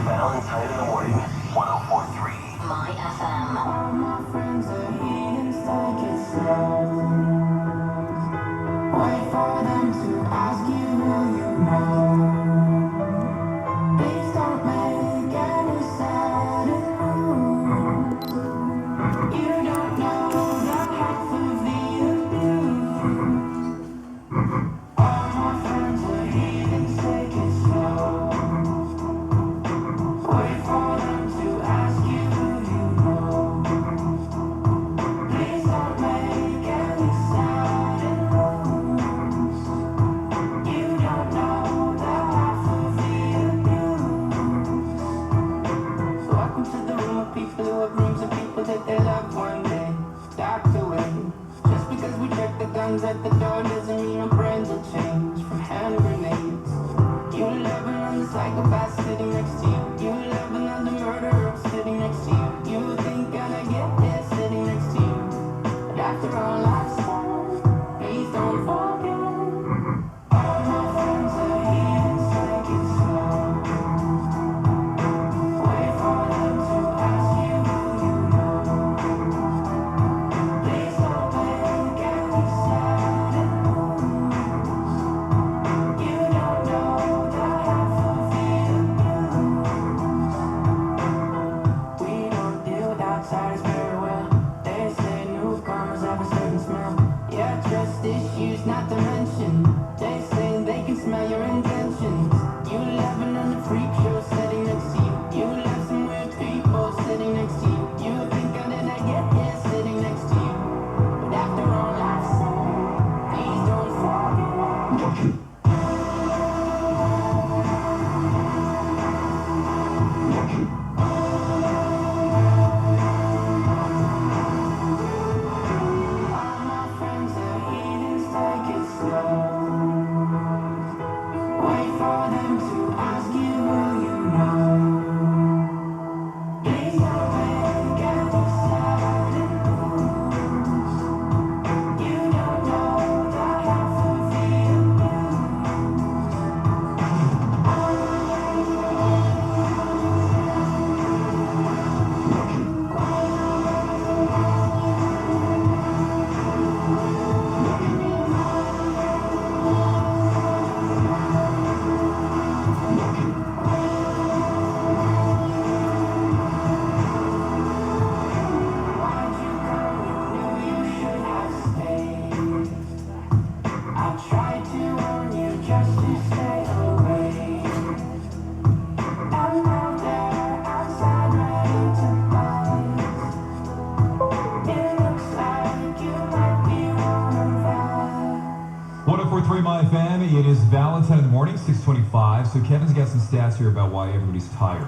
Valentine in the morning, 104.3. My FM. All my friends are heathens, take it slow. Wait for them to ask you who you know. Please don't make any sudden moves. You don't know the half of the abuse. All my friends are heathens, take it slow. Wait for them to ask you who you know. Please don't make any sudden moves. You don't know the half of the abuse. Welcome to the room of people who have rooms of people that they love one day. Docked away. Just because we check the guns at the door doesn't mean our brains will change from hand grenades. You love another psychopath sitting next to you. You love another murderer sitting next to you. You think I'd get there sitting next to you. But after all I've said, please don't forget. All my friends are heathens, take it slow. Wait for them to ask you who you know. Please don't make any sudden moves. You don't know the half of the abuse. We don't deal with outsiders very well. They say newcomers have a certain smell. Yeah, trust issues not to mention. They say they can smell your intentions. You love another freak show sitting next to you. You love some weird people sitting next to you. You think I did not get here sitting next to you. But after all I've said, please don't forget. All my friends are heathens, take it slow. Wait for them to ask you who you know. Please don't make any sudden moves. You don't know the half of the Why'd you come? You knew you should have stayed. I tried to warn you just to stay away. I'm out there outside ready to bite. It looks like you might be one of us. 104.3 My FM. It is Valentine in the morning, 6:25. So Kevin's got some stats here about why everybody's tired.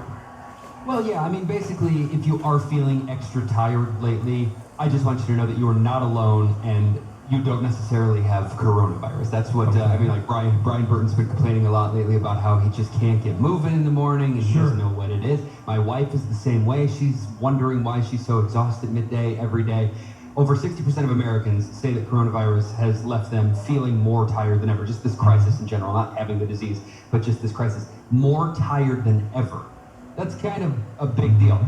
Well, yeah, I mean, basically, if you are feeling extra tired lately, I just want you to know that you are not alone and you don't necessarily have coronavirus. That's what, I mean, like Brian Burton's been complaining a lot lately about how he just can't get moving in the morning and he Sure. doesn't know what it is. My wife is the same way. She's wondering why she's so exhausted midday every day. Over 60% of Americans say that coronavirus has left them feeling more tired than ever. Just this crisis in general, not having the disease, but just this crisis. More tired than ever. That's kind of a big deal.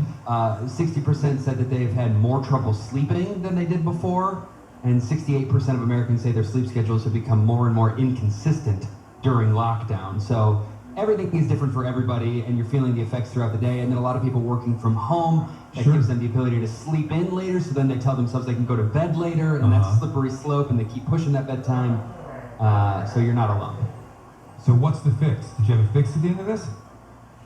60% said that they've had more trouble sleeping than they did before, and 68% of Americans say their sleep schedules have become more and more inconsistent during lockdown. So everything is different for everybody, and you're feeling the effects throughout the day. And then a lot of people working from home, that Sure. gives them the ability to sleep in later, so then they tell themselves they can go to bed later, and that's a slippery slope, and they keep pushing that bedtime. So you're not alone. So what's the fix? Did you have a fix at the end of this?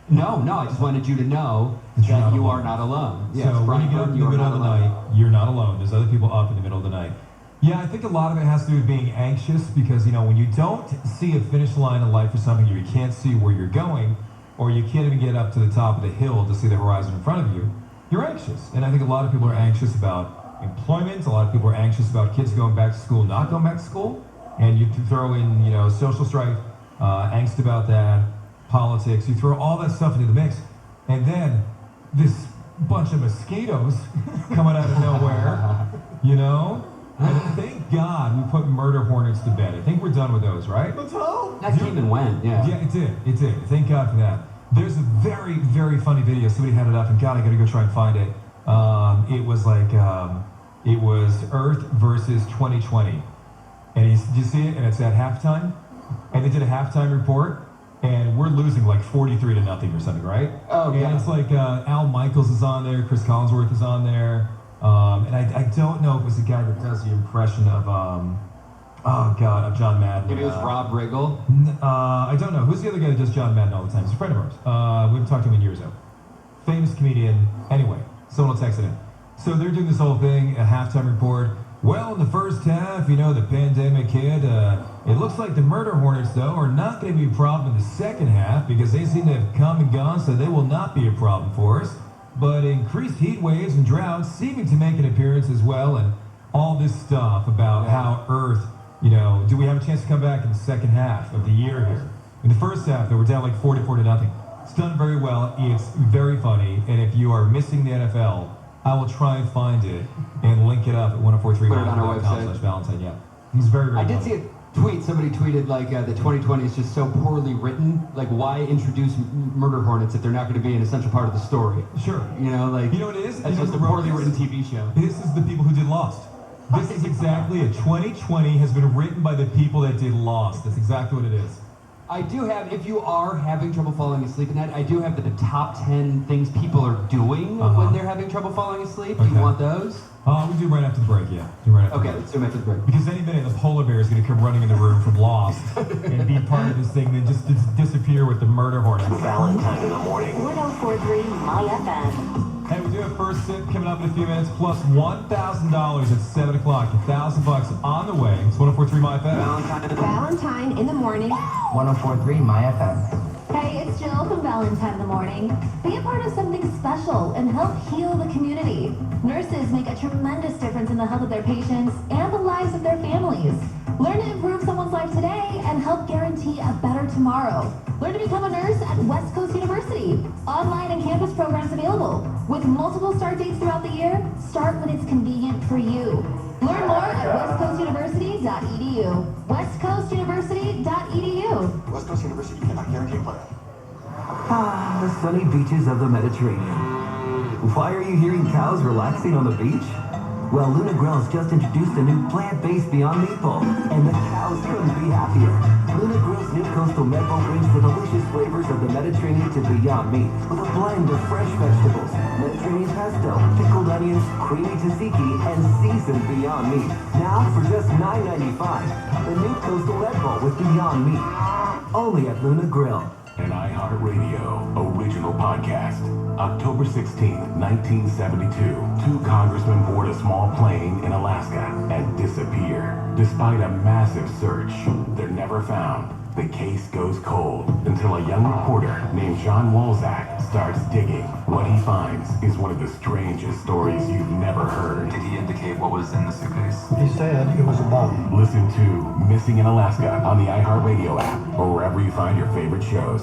No, I just wanted you to know That you're that not you alone. are not alone. So Yes, when Brian you get up Burton, in you the are middle not of the alone. night, you're not alone. There's other people up in the middle of the night. Yeah, I think a lot of it has to do with being anxious because, you know, when you don't see a finish line in life for something, or you can't see where you're going, or you can't even get up to the top of the hill to see the horizon in front of you, you're anxious. And I think a lot of people are anxious about employment. A lot of people are anxious about kids going back to school, not going back to school. And you throw in, you know, social strife, angst about that, politics. You throw all that stuff into the mix. And then this bunch of mosquitoes coming out of nowhere, you know? And thank God we put murder hornets to bed. I think we're done with those, right? Let's hope. That came and went, yeah. Yeah, it did. It did. Thank God for that. There's a very, very funny video. Somebody had it up, and God, I gotta go try and find it. It was like, it was Earth versus 2020. And did you see it? And it's at halftime. And they did a halftime report. And we're losing like 43-0 or something, right? Oh, and yeah. it's like Al Michaels is on there, Chris Collinsworth is on there. And I don't know if it was the guy that does the impression of, of John Madden. Maybe it was Rob Riggle. I don't know. Who's the other guy that does John Madden all the time? He's a friend of ours. We haven't talked to him in years, though. Famous comedian. Anyway, someone will text it in. So they're doing this whole thing, a halftime report. Well, in the first half, the pandemic hit. It looks like the murder hornets, though, are not going to be a problem in the second half because they seem to have come and gone, so they will not be a problem for us. But increased heat waves and droughts seeming to make an appearance as well, and all this stuff about how Earth, do we have a chance to come back in the second half of the year here? In the first half, though, we're down like 44-0. It's done very well. It's very funny, and if you are missing the NFL, I will try and find it and link it up at 1043.com/Valentine. Yeah, he's very, very I did funny. see a tweet. Somebody tweeted like the 2020 is just so poorly written. Like, why introduce murder hornets if they're not going to be an essential part of the story? Sure. You know what it is? It's just a poorly written TV show. This is the people who did Lost. This is exactly it. 2020 has been written by the people that did Lost. That's exactly what it is. I do have, if you are having trouble falling asleep at night, I do have the top 10 things people are doing when they're having trouble falling asleep. Do you want those? We do right after the break, yeah. Do right after Okay, the break. let's do them after the break. Because any minute the polar bear is going to come running in the room from Lost and be part of this thing, then just disappear with the murder hornets. Valentine in the morning. 1043 My FM. Hey, we do have first sip coming up in a few minutes, plus $1,000 at 7 o'clock. $1,000 on the way. It's 1043 My FM. Valentine in the morning. 1043 My FM. Hey, it's Jill from Valentine in the morning. Be a part of something special and help heal the community. Nurses make a tremendous difference in the health of their patients and the lives of their families. Learn to improve someone's life today and help guarantee a better tomorrow. Learn to become a nurse at West Coast University. Online and campus programs available. With multiple start dates throughout the year, start when it's convenient for you. Learn more at westcoastuniversity.edu. westcoastuniversity.edu. West Coast University cannot guarantee a playoff. The sunny beaches of the Mediterranean. Why are you hearing cows relaxing on the beach? Well, Luna Grill's just introduced a new plant-based Beyond Meatball, and the cows couldn't be happier. Luna Grill's new coastal meatball brings the delicious flavors of the Mediterranean to Beyond Meat, with a blend of fresh vegetables, Mediterranean pesto, pickled onions, creamy tzatziki, and seasoned Beyond Meat. Now for just $9.95, the new coastal meatball with Beyond Meat. Only at Luna Grill. An iHeartRadio original podcast. October 16, 1972. Two congressmen board a small plane in Alaska and disappear. Despite a massive search, they're never found. The case goes cold until a young reporter named John Walzak starts digging. What he finds is one of the strangest stories you've never heard. Did he indicate what was in the suitcase? He said it was a bomb. Listen to Missing in Alaska on the iHeartRadio app or wherever you find your favorite shows.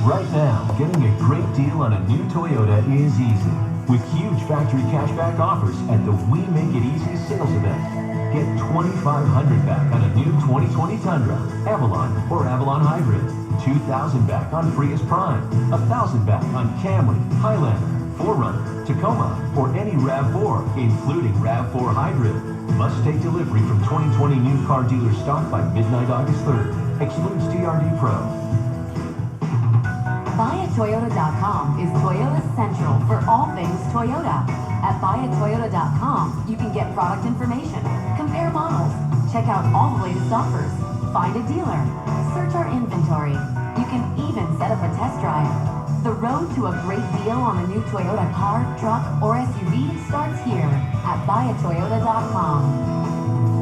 Right now, getting a great deal on a new Toyota is easy. With huge factory cashback offers at the We Make It Easy sales event. Get $2,500 back on a new 2020 Tundra, Avalon, or Avalon Hybrid. $2,000 back on Prius Prime. $1,000 back on Camry, Highlander, 4Runner, Tacoma, or any RAV4, including RAV4 Hybrid. Must take delivery from 2020 new car dealer stock by midnight August 3rd. Excludes TRD Pro. BuyAToyota.com is Toyota Central for all things Toyota. At BuyAToyota.com, you can get product information, compare models, check out all the latest offers, find a dealer, search our inventory. You can even set up a test drive. The road to a great deal on a new Toyota car, truck, or SUV starts here at BuyAToyota.com.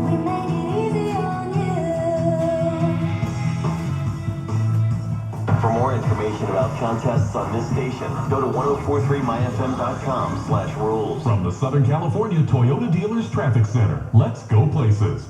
We make it easy on you. For more information about contests on this station, go to 1043myfm.com/rules. From the Southern California Toyota Dealers Traffic Center, let's go places.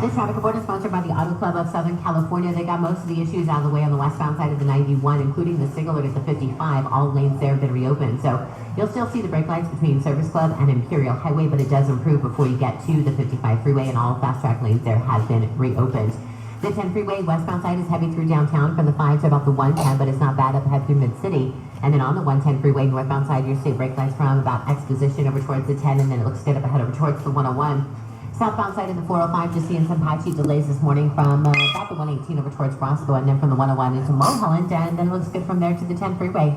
This traffic report is sponsored by the Auto Club of Southern California. They got most of the issues out of the way on the westbound side of the 91, including the signal alert at the 55. All lanes there have been reopened. So You'll still see the brake lights between Service Club and Imperial Highway, but it does improve before you get to the 55 freeway, and all fast track lanes there have been reopened. The 10 freeway westbound side is heavy through downtown from the 5 to about the 110, but it's not bad up ahead through Mid-City. And then on the 110 freeway northbound side, you'll see brake lights from about Exposition over towards the 10, and then it looks good up ahead over towards the 101. Southbound side of the 405, just seeing some patchy delays this morning from about the 118 over towards Roscoe, and then from the 101 into Mulholland, and then it looks good from there to the 10 freeway.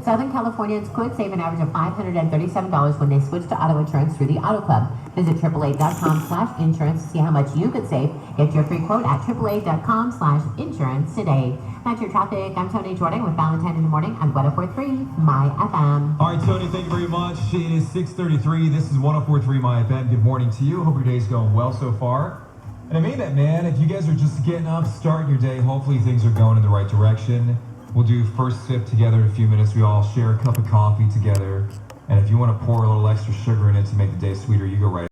Southern Californians could save an average of $537 when they switch to auto insurance through the Auto Club. Visit AAA.com/insurance to see how much you could save. Get your free quote at AAA.com/insurance today. That's your traffic. I'm Tony Jordan with Valentine in the Morning on 104.3 My FM. All right, Tony, thank you very much. It is 6:33. This is 104.3 My FM. Good morning to you. Hope your day's going well so far. And I mean that, man. If you guys are just getting up, starting your day, hopefully things are going in the right direction. We'll do first sip together in a few minutes. We all share a cup of coffee together. And if you want to pour a little extra sugar in it to make the day sweeter, you go right